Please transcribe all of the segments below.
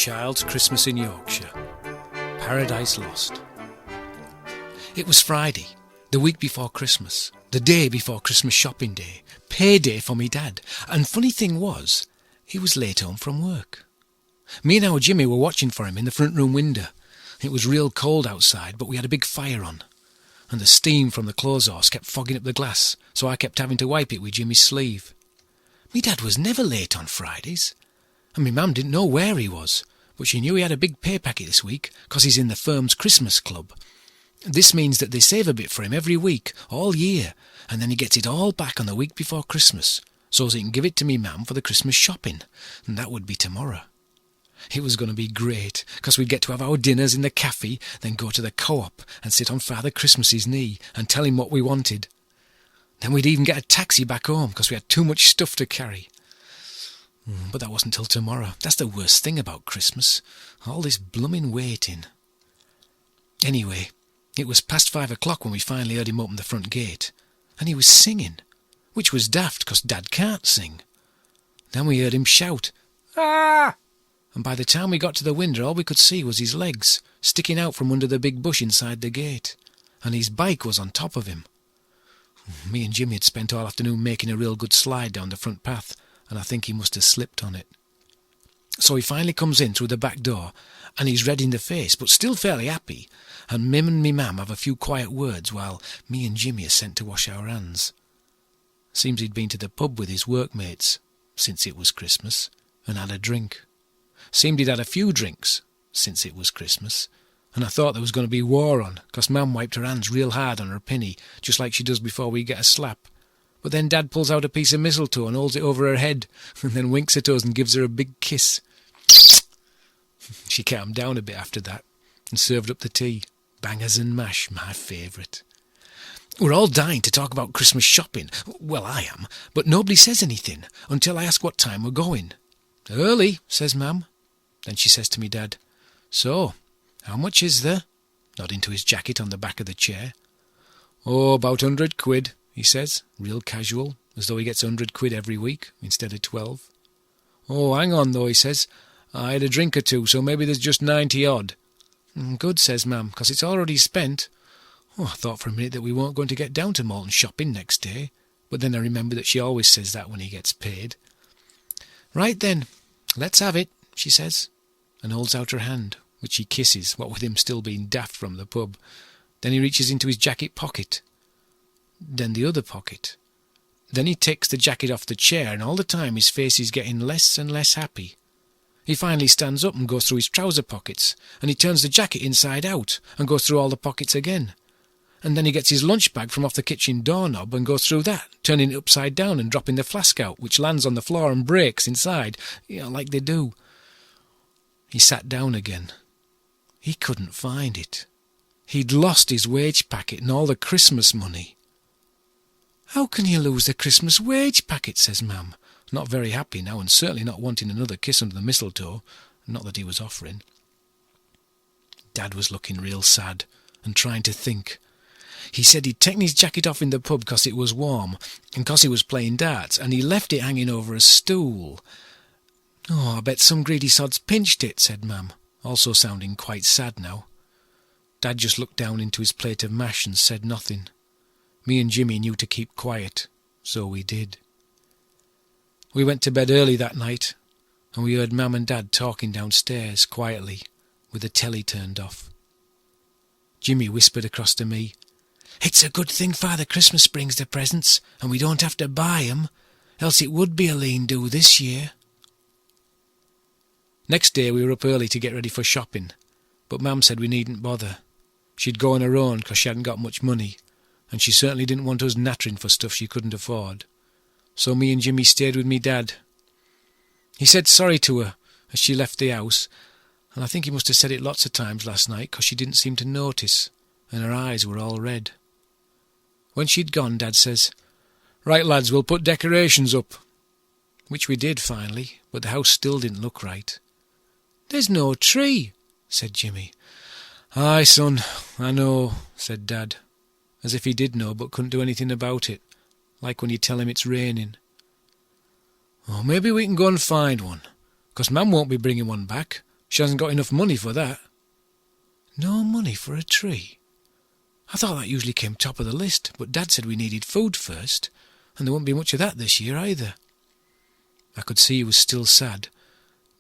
child's Christmas in Yorkshire. Paradise Lost. It was Friday, the week before Christmas, the day before Christmas shopping day, payday for me dad, and funny thing was, he was late home from work. Me and our Jimmy were watching for him in the front room window. It was real cold outside, but we had a big fire on, and the steam from the clothes horse kept fogging up the glass, so I kept having to wipe it with Jimmy's sleeve. Me dad was never late on Fridays, and me mum didn't know where he was, but she knew he had a big pay packet this week, 'cause he's in the firm's Christmas club. This means that they save a bit for him every week, all year, and then he gets it all back on the week before Christmas, so as he can give it to me mum for the Christmas shopping, and that would be tomorrow. It was going to be great, 'cause we'd get to have our dinners in the cafe, then go to the co-op and sit on Father Christmas's knee and tell him what we wanted. Then we'd even get a taxi back home, 'cause we had too much stuff to carry. But that wasn't till tomorrow. That's the worst thing about Christmas. All this blooming waiting. Anyway, it was past 5 o'clock when we finally heard him open the front gate, and he was singing, which was daft, 'cause Dad can't sing. Then we heard him shout, "Ah!" And by the time we got to the window, all we could see was his legs sticking out from under the big bush inside the gate, and his bike was on top of him. Me and Jimmy had spent all afternoon making a real good slide down the front path, and I think he must have slipped on it. So he finally comes in through the back door, and he's red in the face, but still fairly happy, and Mim and me mam have a few quiet words while me and Jimmy are sent to wash our hands. Seems he'd been to the pub with his workmates, since it was Christmas, and had a drink. Seemed he'd had a few drinks, since it was Christmas, and I thought there was going to be war on, 'cause Mam wiped her hands real hard on her pinny, just like she does before we get a slap. But then Dad pulls out a piece of mistletoe and holds it over her head, and then winks at us and gives her a big kiss. She calmed down a bit after that, and served up the tea. Bangers and mash, my favourite. We're all dying to talk about Christmas shopping. Well, I am, but nobody says anything, until I ask what time we're going. "Early," says Mam. Then she says to me Dad, "So, how much is there?" nodding to his jacket on the back of the chair. "Oh, about 100 quid, he says, real casual, as though he gets 100 quid every week, instead of 12. "Oh, hang on, though," he says. "I had a drink or two, so maybe there's just 90 odd. "Good," says Mam, "'cause it's already spent." I thought for a minute that we weren't going to get down to Malton shopping next day, but then I remembered that she always says that when he gets paid. "Right then, let's have it," she says, and holds out her hand, which he kisses, what with him still being daft from the pub. Then he reaches into his jacket pocket. Then the other pocket. Then he takes the jacket off the chair, and all the time his face is getting less and less happy. He finally stands up and goes through his trouser pockets, and he turns the jacket inside out and goes through all the pockets again. And then he gets his lunch bag from off the kitchen doorknob and goes through that, turning it upside down and dropping the flask out, which lands on the floor and breaks inside, like they do. He sat down again. He couldn't find it. He'd lost his wage packet and all the Christmas money. "How can you lose the Christmas wage packet?" says Mam, not very happy now, and certainly not wanting another kiss under the mistletoe, not that he was offering. Dad was looking real sad and trying to think. He said he'd taken his jacket off in the pub 'cause it was warm, and 'cause he was playing darts, and he left it hanging over a stool. "Oh, I bet some greedy sods pinched it," said Mam, also sounding quite sad now. Dad just looked down into his plate of mash and said nothing. Me and Jimmy knew to keep quiet, so we did. We went to bed early that night, and we heard Mam and Dad talking downstairs quietly, with the telly turned off. Jimmy whispered across to me, "It's a good thing Father Christmas brings the presents, and we don't have to buy 'em, else it would be a lean do this year." Next day we were up early to get ready for shopping, but Mam said we needn't bother. She'd go on her own 'cause she hadn't got much money, and she certainly didn't want us nattering for stuff she couldn't afford. So me and Jimmy stayed with me Dad. He said sorry to her as she left the house, and I think he must have said it lots of times last night 'cause she didn't seem to notice, and her eyes were all red. When she'd gone, Dad says, "Right, lads, we'll put decorations up." Which we did finally, but the house still didn't look right. "There's no tree," said Jimmy. "Aye, son, I know," said Dad, as if he did know but couldn't do anything about it, like when you tell him it's raining. "Oh, maybe we can go and find one, 'cause Mam won't be bringing one back, She hasn't got enough money for that." "No money for a tree? I thought that usually came top of the list, but Dad said we needed food first, and there won't be much of that this year either." I could see he was still sad,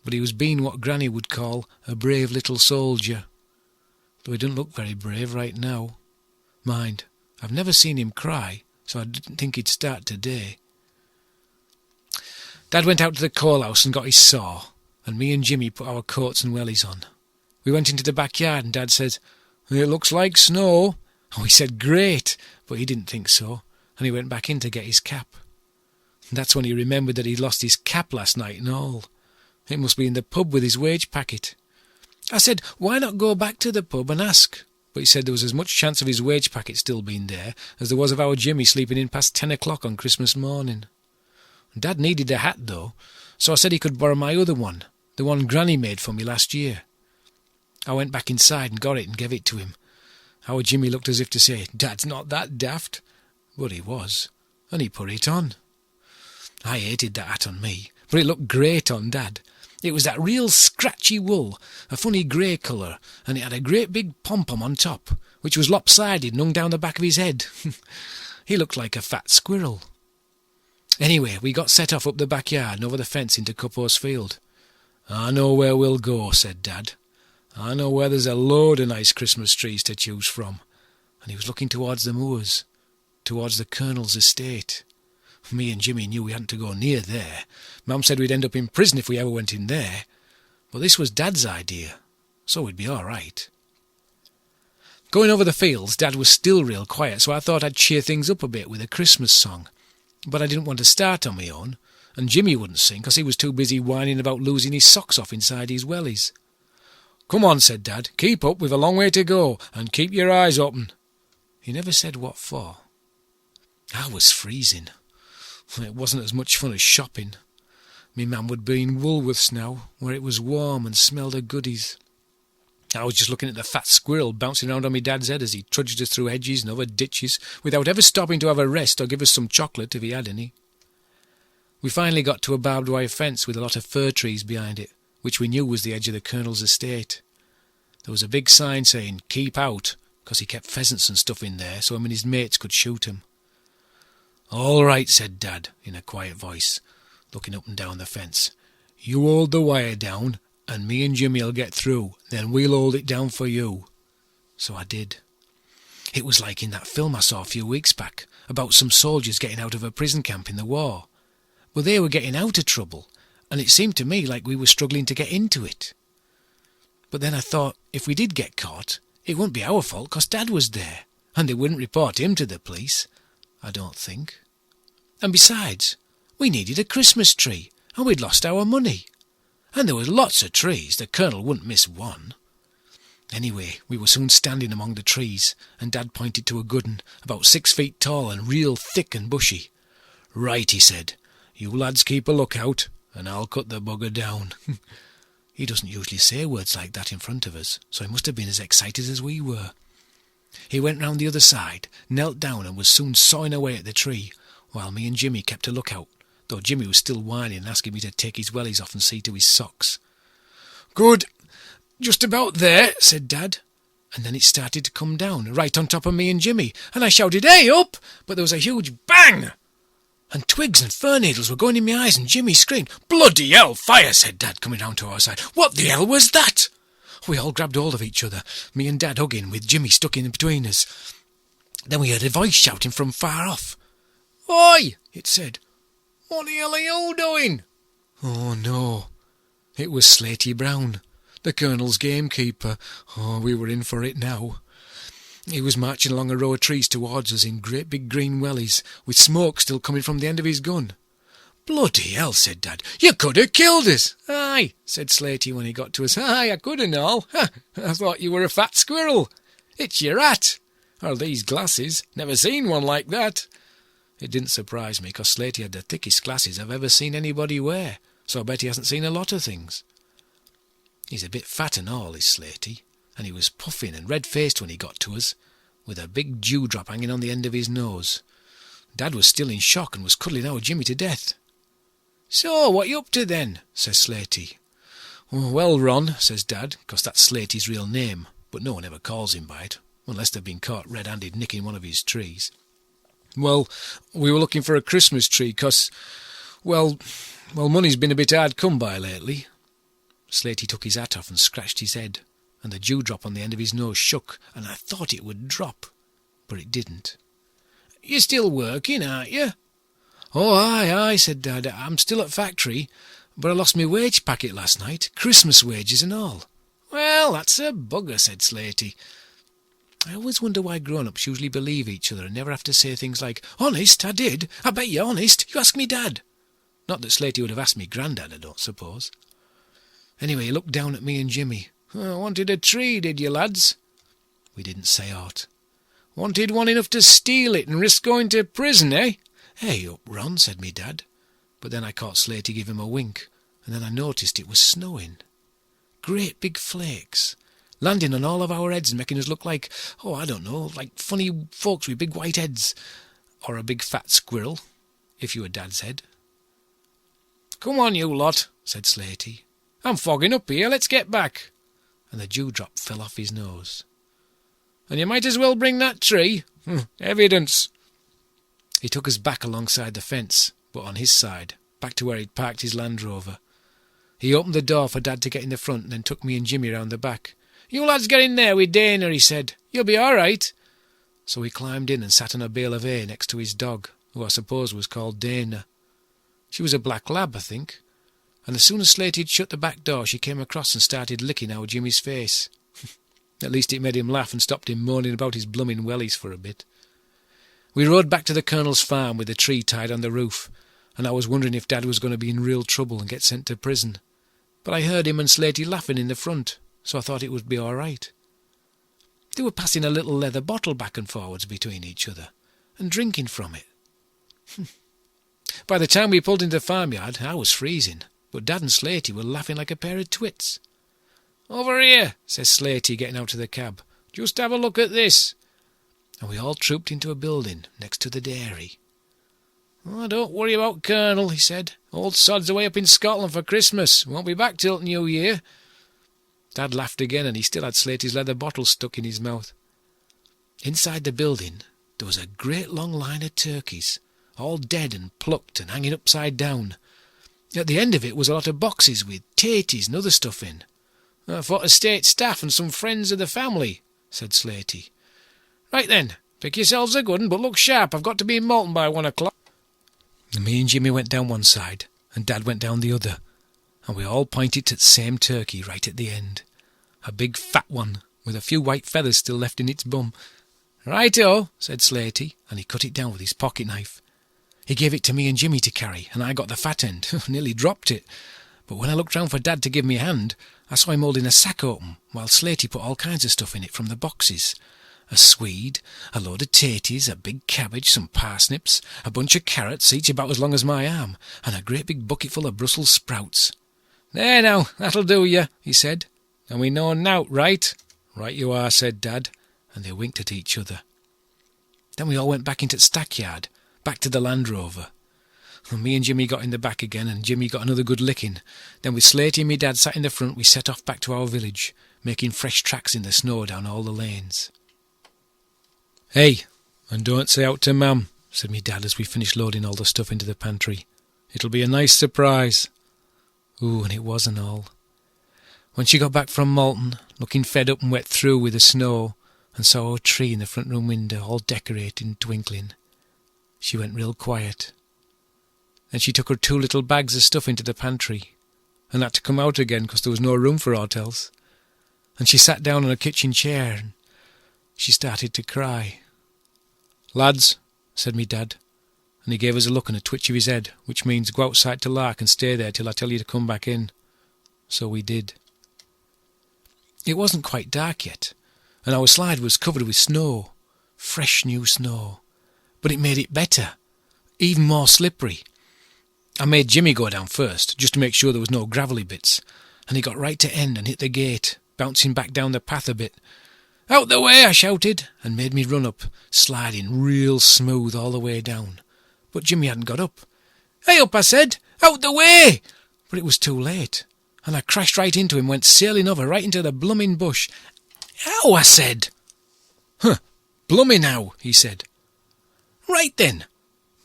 but he was being what Granny would call a brave little soldier, though he didn't look very brave right now. Mind, I've never seen him cry, so I didn't think he'd start today. Dad went out to the coal house and got his saw, and me and Jimmy put our coats and wellies on. We went into the backyard and Dad said, "It looks like snow." And we said, "Great," but he didn't think so, and he went back in to get his cap. And that's when he remembered that he'd lost his cap last night and all. It must be in the pub with his wage packet. I said, why not go back to the pub and ask? But he said there was as much chance of his wage packet still being there as there was of our Jimmy sleeping in past 10 o'clock on Christmas morning. Dad needed a hat, though, so I said he could borrow my other one, the one Granny made for me last year. I went back inside and got it and gave it to him. Our Jimmy looked as if to say, "Dad's not that daft." But he was, and he put it on. I hated that hat on me, but it looked great on Dad. It was that real scratchy wool, a funny grey colour, and it had a great big pom-pom on top, which was lopsided and hung down the back of his head. He looked like a fat squirrel. Anyway, we got set off up the backyard and over the fence into Cuppo's field. "I know where we'll go," said Dad. "I know where there's a load of nice Christmas trees to choose from." And he was looking towards the moors, towards the Colonel's estate. Me and Jimmy knew we hadn't to go near there. Mum said we'd end up in prison if we ever went in there. But this was Dad's idea, so we'd be all right. Going over the fields, Dad was still real quiet, so I thought I'd cheer things up a bit with a Christmas song. But I didn't want to start on my own, and Jimmy wouldn't sing because he was too busy whining about losing his socks off inside his wellies. "Come on," said Dad, "keep up, we've a long way to go, and keep your eyes open." He never said what for. I was freezing. It wasn't as much fun as shopping. Me man would be in Woolworths now, where it was warm and smelled of goodies. I was just looking at the fat squirrel bouncing around on me Dad's head as he trudged us through hedges and over ditches, without ever stopping to have a rest or give us some chocolate if he had any. We finally got to a barbed wire fence with a lot of fir trees behind it, which we knew was the edge of the Colonel's estate. There was a big sign saying, "Keep out," because he kept pheasants and stuff in there, so him and his mates could shoot 'em. "All right," said Dad, in a quiet voice, looking up and down the fence. "You hold the wire down, and me and Jimmy'll get through, then we'll hold it down for you." So I did. It was like in that film I saw a few weeks back, about some soldiers getting out of a prison camp in the war. But they were getting out of trouble, and it seemed to me like we were struggling to get into it. But then I thought, if we did get caught, it wouldn't be our fault, 'cause Dad was there, and they wouldn't report him to the police, I don't think. And besides, we needed a Christmas tree, and we'd lost our money. And there was lots of trees, the Colonel wouldn't miss one. Anyway, we were soon standing among the trees, and Dad pointed to a good 'un, about 6 feet tall and real thick and bushy. "Right," he said, "you lads keep a lookout, and I'll cut the bugger down." He doesn't usually say words like that in front of us, so he must have been as excited as we were. He went round the other side, knelt down, and was soon sawing away at the tree, while me and Jimmy kept a lookout, though Jimmy was still whining and asking me to take his wellies off and see to his socks. "Good, just about there," said Dad, and then it started to come down, right on top of me and Jimmy, and I shouted, "Hey, up!" But there was a huge bang, and twigs and fir needles were going in my eyes, and Jimmy screamed. "Bloody hell, fire!" said Dad, coming round to our side. "What the hell was that?" We all grabbed hold of each other, me and Dad hugging, with Jimmy stuck in between us. Then we heard a voice shouting from far off. "Oi!" it said. "What the hell are you doing?" Oh no, it was Slaty Brown, the Colonel's gamekeeper. Oh, we were in for it now. He was marching along a row of trees towards us in great big green wellies, with smoke still coming from the end of his gun. "Bloody hell," said Dad, "you could have killed us." "Aye," said Slaty when he got to us. "Aye, I could and all. I thought you were a fat squirrel. It's your hat. Or these glasses. Never seen one like that." It didn't surprise me, 'cause Slaty had the thickest glasses I've ever seen anybody wear, so I bet he hasn't seen a lot of things. He's a bit fat and all, is Slaty, and he was puffing and red-faced when he got to us, with a big dewdrop hanging on the end of his nose. Dad was still in shock and was cuddling our Jimmy to death. "So, what you up to then?" says Slaty. "Oh, well, Ron," says Dad, 'cause that's Slatey's real name, but no one ever calls him by it, unless they've been caught red-handed nicking one of his trees. "Well, we were looking for a Christmas tree, 'cause, well, money's been a bit hard come by lately." Slatey took his hat off and scratched his head, and the dewdrop on the end of his nose shook, and I thought it would drop, but it didn't. "You're still working, aren't you?" "Oh, aye," said Dad. "I'm still at factory, but I lost my wage packet last night, Christmas wages and all." "Well, that's a bugger," said Slatey. I always wonder why grown-ups usually believe each other and never have to say things like, "Honest, I did. I bet you're honest. You ask me Dad." Not that Slatey would have asked me Grandad, I don't suppose. Anyway, he looked down at me and Jimmy. "Wanted a tree, did you, lads?" We didn't say aught. "Wanted one enough to steal it and risk going to prison, eh?" "Hey up, Ron," said me Dad. But then I caught Slatey give him a wink, and then I noticed it was snowing. Great big flakes, landing on all of our heads and making us look like, I don't know, like funny folks with big white heads. Or a big fat squirrel, if you were Dad's head. "Come on, you lot," said Slatey. "I'm fogging up here, let's get back." And the dewdrop fell off his nose. "And you might as well bring that tree. Evidence." He took us back alongside the fence, but on his side, back to where he'd parked his Land Rover. He opened the door for Dad to get in the front and then took me and Jimmy round the back. "You lads get in there with Dana," he said. "You'll be all right." So we climbed in and sat on a bale of hay next to his dog, who I suppose was called Dana. She was a black lab, I think, and as soon as Slatey had shut the back door, she came across and started licking our Jimmy's face. At least it made him laugh and stopped him moaning about his blooming wellies for a bit. We rode back to the Colonel's farm with the tree tied on the roof, and I was wondering if Dad was going to be in real trouble and get sent to prison. But I heard him and Slatey laughing in the front, so I thought it would be all right. They were passing a little leather bottle back and forwards between each other, and drinking from it. By the time we pulled into the farmyard, I was freezing, but Dad and Slatey were laughing like a pair of twits. "Over here," says Slatey, getting out of the cab. "Just have a look at this." And we all trooped into a building next to the dairy. "Don't worry about Colonel," he said. "Old sod's away up in Scotland for Christmas. Won't be back till New Year." Dad laughed again, and he still had Slatey's leather bottle stuck in his mouth. Inside the building there was a great long line of turkeys, all dead and plucked and hanging upside down. At the end of it was a lot of boxes with taties and other stuff in. "For estate staff and some friends of the family," said Slatey. "Right then, pick yourselves a good 'un, but look sharp. I've got to be in Malton by 1 o'clock. And me and Jimmy went down one side, and Dad went down the other, and we all pointed to the same turkey right at the end. A big fat one, with a few white feathers still left in its bum. "Right-o," said Slatey, and he cut it down with his pocket knife. He gave it to me and Jimmy to carry, and I got the fat end. Nearly dropped it. But when I looked round for Dad to give me a hand, I saw him holding a sack open, while Slatey put all kinds of stuff in it from the boxes. A swede, a load of taties, a big cabbage, some parsnips, a bunch of carrots, each about as long as my arm, and a great big bucket full of Brussels sprouts. "There now, that'll do you," he said. "And we know nowt, right?" "Right you are," said Dad, and they winked at each other. Then we all went back into the stackyard, back to the Land Rover. And me and Jimmy got in the back again, and Jimmy got another good licking. Then with Slatey and me Dad sat in the front, we set off back to our village, making fresh tracks in the snow down all the lanes. "Hey, and don't say out to Mam," said me Dad as we finished loading all the stuff into the pantry. "It'll be a nice surprise." Ooh, and it was and all. When she got back from Malton, looking fed up and wet through with the snow, and saw our tree in the front room window all decorated and twinkling, she went real quiet. Then she took her 2 little bags of stuff into the pantry, and had to come out again because there was no room for aught else. And she sat down on a kitchen chair, and she started to cry. "Lads," said me Dad, and he gave us a look and a twitch of his head, which means go outside to lark and stay there till I tell you to come back in. So we did. It wasn't quite dark yet, and our slide was covered with snow, fresh new snow, but it made it better, even more slippery. I made Jimmy go down first, just to make sure there was no gravelly bits, and he got right to end and hit the gate, bouncing back down the path a bit. "Out the way," I shouted, and made me run up, sliding real smooth all the way down. But Jimmy hadn't got up. "Hey up," I said, "out the way!" But it was too late. and I crashed right into him, went sailing over right into the blooming bush. "Ow," I said. "Huh, bloomin' ow," he said. "Right then,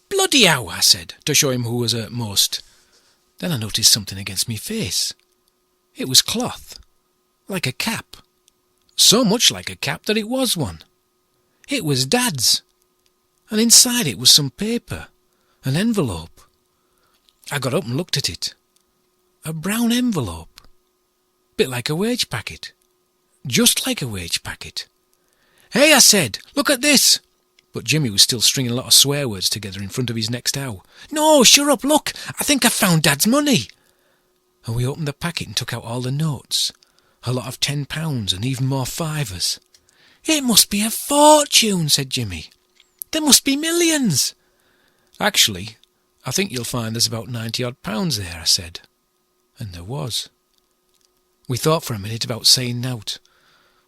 bloody ow," I said, to show him who was hurt most. Then I noticed something against me face. It was cloth, like a cap. So much like a cap that it was one. It was Dad's, and inside it was some paper, an envelope. I got up and looked at it. A brown envelope. Bit like a wage packet. Just like a wage packet. "Hey," I said, "look at this." But Jimmy was still stringing a lot of swear words together in front of his next ow. "No, sure up, look, I think I found Dad's money." And we opened the packet and took out all the notes. A lot of £10 and even more fivers. "It must be a fortune," said Jimmy. "There must be millions." "Actually, I think you'll find there's about 90-odd pounds there," I said. And there was. We thought for a minute about saying nought.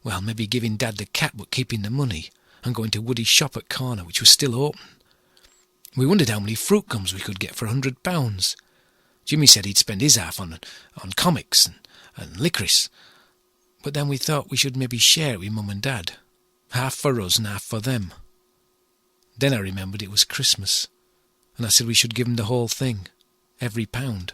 Well, maybe giving Dad the cap but keeping the money, and going to Woody's shop at corner, which was still open. We wondered how many fruit gums we could get for £100. Jimmy said he'd spend his half on comics and licorice. But then we thought we should maybe share it with Mum and Dad. Half for us and half for them. Then I remembered it was Christmas, and I said we should give them the whole thing, every pound.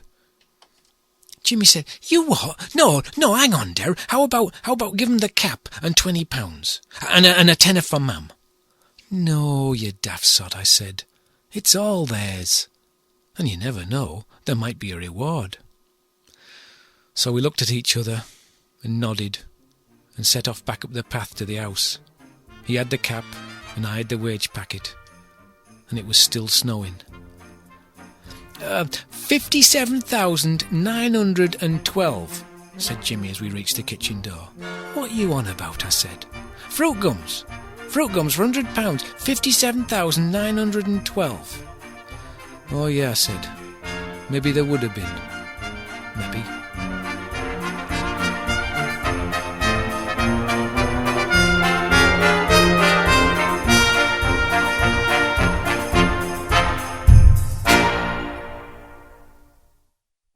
Jimmy said, "You what? No, hang on there. How about give them the cap and £20, and a tenner for Mum?" "No, you daft sod," I said. "It's all theirs. And you never know, there might be a reward." So we looked at each other and nodded and set off back up the path to the house. He had the cap and I had the wage packet, and it was still snowing. 57,912, said Jimmy as we reached the kitchen door. "What are you on about?" I said. Fruit gums for £100, 57,912. "Oh yeah," I said. "Maybe there would have been. Maybe."